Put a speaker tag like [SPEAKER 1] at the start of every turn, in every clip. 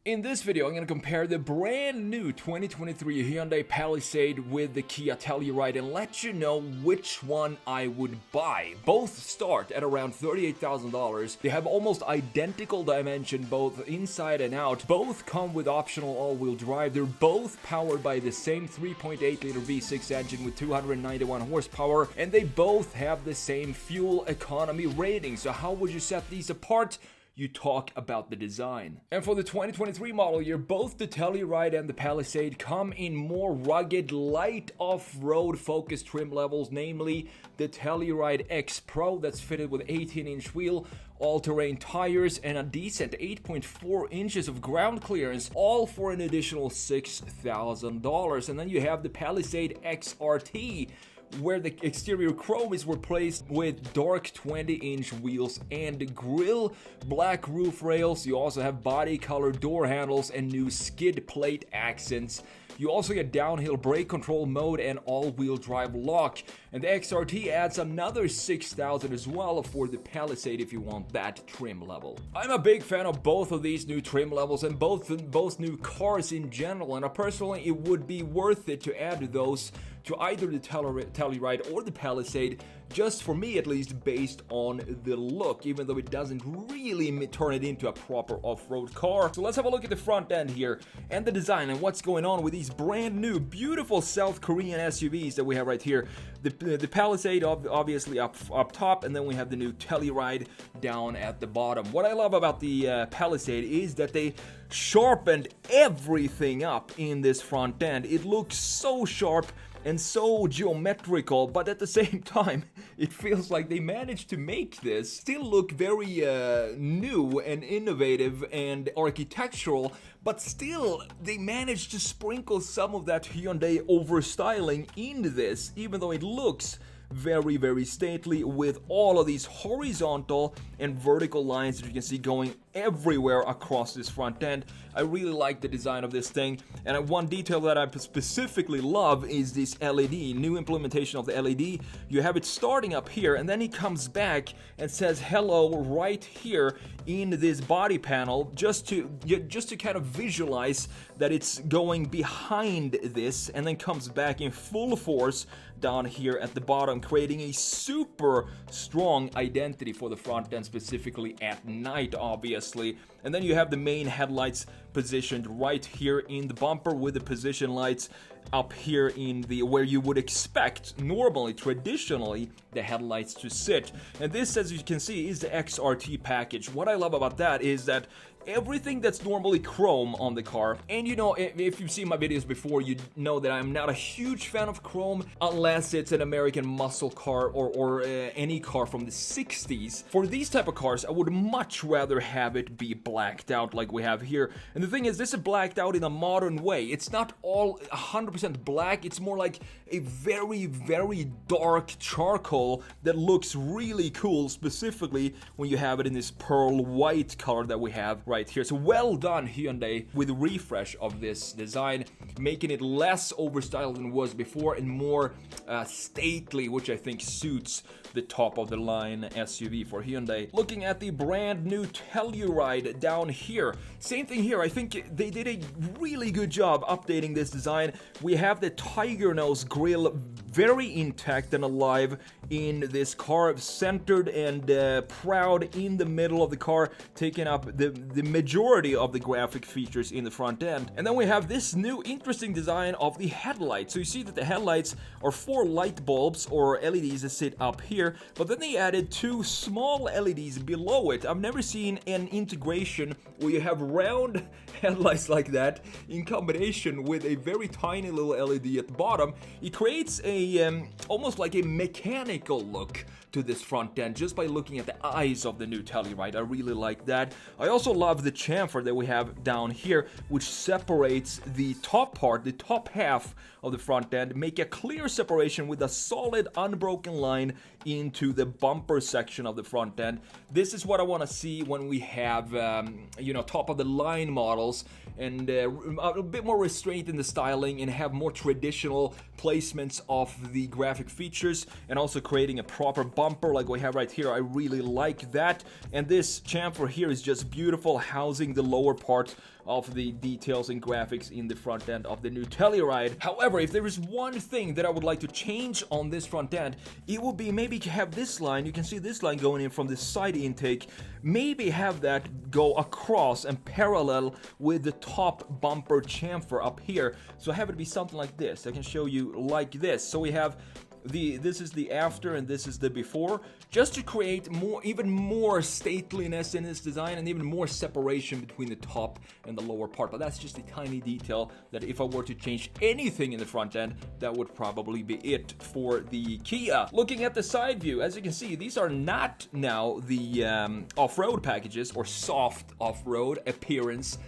[SPEAKER 1] In this video, I'm going to compare the brand new 2023 Hyundai Palisade with the Kia Telluride and let you know which one I would buy. Both start at around $38,000. They have almost identical dimension both inside and out. Both come with optional all-wheel drive. They're both powered by the same 3.8-liter V6 engine with 291 horsepower, and they both have the same fuel economy rating. So how would you set these apart? You talk about the design. And for the 2023 model year, both the Telluride and the Palisade come in more rugged, light off-road focused trim levels, namely the Telluride X-Pro that's fitted with 18-inch wheel, all-terrain tires, and a decent 8.4 inches of ground clearance, all for an additional $6,000. And then you have the Palisade XRT, where the exterior chrome is replaced with dark 20-inch wheels and grille, black roof rails. You also have body color door handles and new skid plate accents. You also get downhill brake control mode and all-wheel drive lock. And the XRT adds another $6,000 as well for the Palisade if you want that trim level. I'm a big fan of both of these new trim levels and both new cars in general, and personally it would be worth it to add those to either the Telluride or the Palisade, just for me at least, based on the look, even though it doesn't really turn it into a proper off-road car. So let's have a look at the front end here and the design and what's going on with these brand new beautiful South Korean SUVs that we have right here. The Palisade obviously up top, and then we have the new Telluride down at the bottom. What I love about the Palisade is that they sharpened everything up in this front end. It looks so sharp and so geometrical, but at the same time, it feels like they managed to make this still look very new and innovative and architectural, but still they managed to sprinkle some of that Hyundai overstyling into this, even though it looks very, very stately with all of these horizontal and vertical lines that you can see going everywhere across this front end. I really like the design of this thing, and one detail that I specifically love is this LED, new implementation of the LED. You have it starting up here, and then it comes back and says hello right here in this body panel, just to kind of visualize that it's going behind this, and then comes back in full force down here at the bottom, creating a super strong identity for the front end, specifically at night, obviously. And then you have the main headlights positioned right here in the bumper, with the position lights up here in the where you would expect normally, traditionally, the headlights to sit. And this, as you can see, is the XRT package. What I love about that is that everything that's normally chrome on the car, and you know, if you've seen my videos before, you know that I'm not a huge fan of chrome unless it's an American muscle car or any car from the 60s. For these type of cars, I would much rather have it be blacked out like we have here. And the thing is, this is blacked out in a modern way. It's not all 100% black. It's more like a very, very dark charcoal that looks really cool, specifically when you have it in this pearl white color that we have right here. So well done, Hyundai, with the refresh of this design, making it less overstyled than it was before and more stately, which I think suits the top of the line SUV for Hyundai. Looking at the brand new Telluride down here, same thing here. I think they did a really good job updating this design. We have the tiger nose grille very intact and alive in this car, centered and proud in the middle of the car, taking up the majority of the graphic features in the front end. And then we have this new interesting design of the headlights. So you see that the headlights are 4 light bulbs or LEDs that sit up here, but then they added 2 small LEDs below it. I've never seen an integration where you have round headlights like that in combination with a very tiny little LED at the bottom. It creates a almost like a mechanical look to this front end just by looking at the eyes of the new Telluride. I really like that. I also love the chamfer that we have down here, which separates the top part, the top half of the front end, make a clear separation with a solid unbroken line into the bumper section of the front end. This is what I want to see when we have, you know, top of the line models and a bit more restraint in the styling and have more traditional placements of the graphic features, and also creating a proper bumper like we have right here. I really like that. And this chamfer here is just beautiful, housing the lower part of the details and graphics in the front end of the new Telluride. However, if there is one thing that I would like to change on this front end, it would be maybe have this line. You can see this line going in from the side intake. Maybe have that go across and parallel with the top bumper chamfer up here. So have it be something like this. I can show you like this. So we have this is the after and this is the before, just to create even more stateliness in this design and even more separation between the top and the lower part. But that's just a tiny detail that if I were to change anything in the front end, that would probably be it for the Kia. Looking at the side view, as you can see, these are not now the off-road packages or soft off-road appearance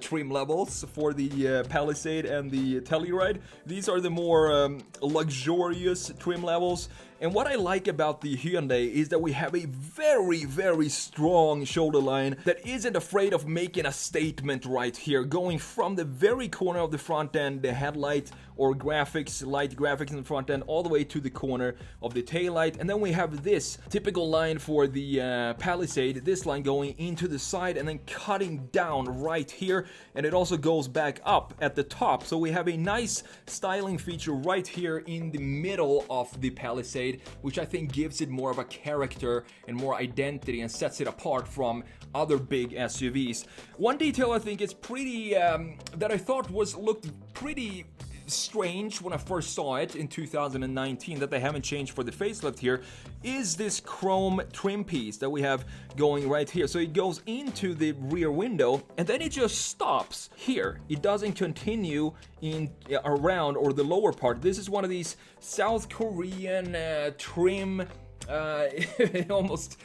[SPEAKER 1] trim levels for the Palisade and the Telluride. These are the more luxurious trim levels. And what I like about the Hyundai is that we have a very, very strong shoulder line that isn't afraid of making a statement right here, going from the very corner of the front end, the headlight or graphics, light graphics in the front end, all the way to the corner of the taillight. And then we have this typical line for the Palisade, this line going into the side and then cutting down right here. And it also goes back up at the top. So we have a nice styling feature right here in the middle of the Palisade, which I think gives it more of a character and more identity and sets it apart from other big SUVs. One detail I think is pretty, that I thought looked pretty strange when I first saw it in 2019, that they haven't changed for the facelift here, is this chrome trim piece that we have going right here. So it goes into the rear window and then it just stops here. It doesn't continue in around or the lower part. This is one of these South Korean trim almost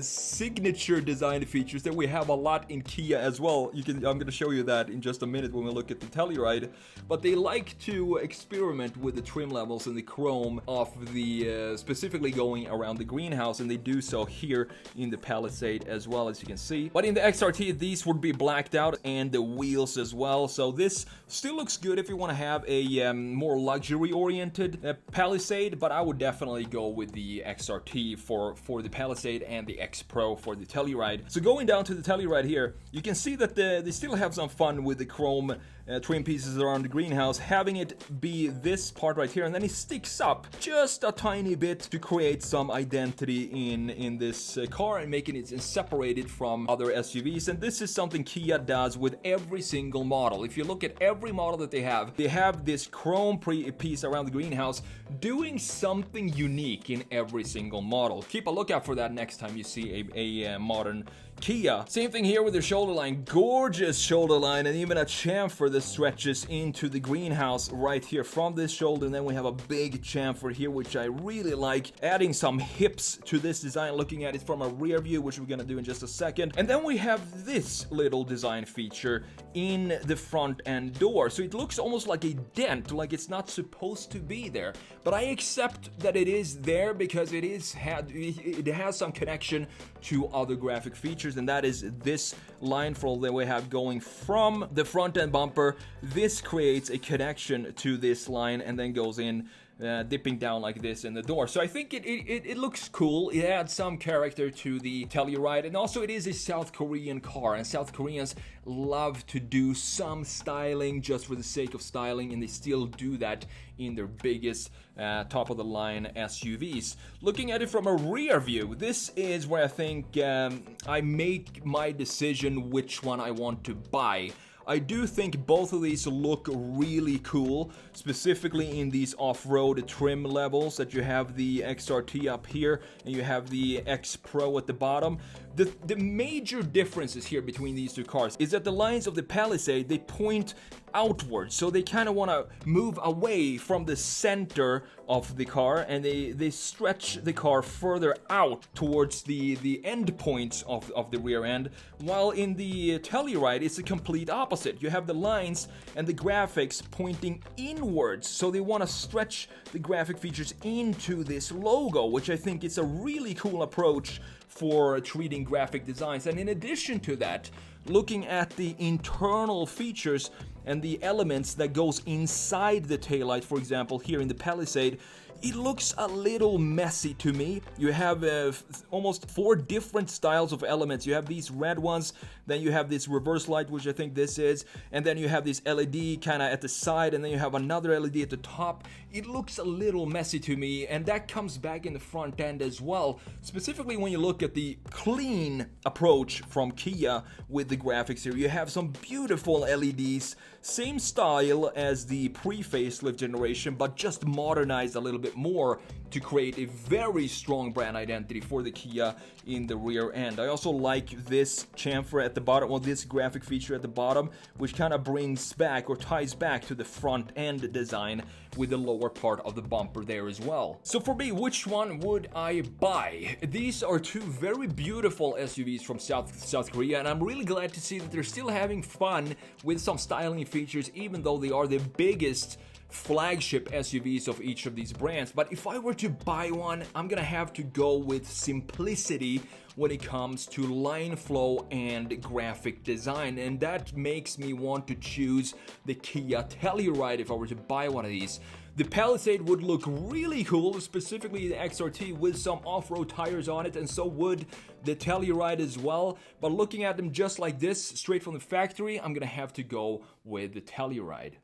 [SPEAKER 1] signature design features that we have a lot in Kia as well. I'm going to show you that in just a minute when we look at the Telluride. But they like to experiment with the trim levels and the chrome of the specifically going around the greenhouse, and they do so here in the Palisade as well, as you can see. But in the XRT, these would be blacked out, and the wheels as well. So this still looks good if you want to have a more luxury-oriented Palisade, but I would definitely go with the XRT for the Palisade and the X-Pro for the Telluride. So going down to the Telluride here, you can see that they still have some fun with the chrome trim pieces around the greenhouse, having it be this part right here, and then it sticks up just a tiny bit to create some identity in this car and making it separated from other SUVs. And this is something Kia does with every single model. If you look at every model that they have this chrome piece around the greenhouse doing something unique in every single model. Keep a lookout for that next time you see a modern Kia. Same thing here with the shoulder line. Gorgeous shoulder line, and even a chamfer that stretches into the greenhouse right here from this shoulder. And then we have a big chamfer here, which I really like, adding some hips to this design, looking at it from a rear view, which we're gonna do in just a second. And then we have this little design feature in the front end door. So it looks almost like a dent, like it's not supposed to be there. But I accept that it is there because it has some connection to other graphic features, and that is this line fold that we have going from the front end bumper. This creates a connection to this line and then goes in dipping down like this in the door. So I think it looks cool. It adds some character to the Telluride, and also it is a South Korean car, and South Koreans love to do some styling just for the sake of styling, and they still do that in their biggest top of the line SUVs. Looking at it from a rear view, this is where I think I make my decision which one I want to buy. I do think both of these look really cool, specifically in these off-road trim levels that you have the XRT up here and you have the X-Pro at the bottom. The major differences here between these two cars is that the lines of the Palisade, they point outwards, so they kind of want to move away from the center of the car, and they stretch the car further out towards the end points of the rear end, while in the Telluride it's the complete opposite. You have the lines and the graphics pointing inwards, so they want to stretch the graphic features into this logo, which I think is a really cool approach for treating graphic designs. And in addition to that, looking at the internal features and the elements that goes inside the taillight, for example, here in the Palisade, it looks a little messy to me. You have almost 4 different styles of elements. You have these red ones, then you have this reverse light, which I think this is, and then you have this LED kind of at the side, and then you have another LED at the top. It looks a little messy to me, and that comes back in the front end as well. Specifically when you look at the clean approach from Kia with the graphics here, you have some beautiful LEDs, same style as the pre-facelift generation, but just modernized a little bit more to create a very strong brand identity for the Kia in the rear end. I also like this chamfer at the bottom, well, this graphic feature at the bottom, which kind of brings back or ties back to the front end design with the lower part of the bumper there as well. So for me, which one would I buy? These are 2 very beautiful SUVs from South Korea, and I'm really glad to see that they're still having fun with some styling features, even though they are the biggest flagship SUVs of each of these brands. But if I were to buy one, I'm gonna have to go with simplicity when it comes to line flow and graphic design, and that makes me want to choose the Kia Telluride if I were to buy one of these. The Palisade would look really cool, specifically the XRT with some off-road tires on it, and so would the Telluride as well. But looking at them just like this, straight from the factory, I'm gonna have to go with the Telluride.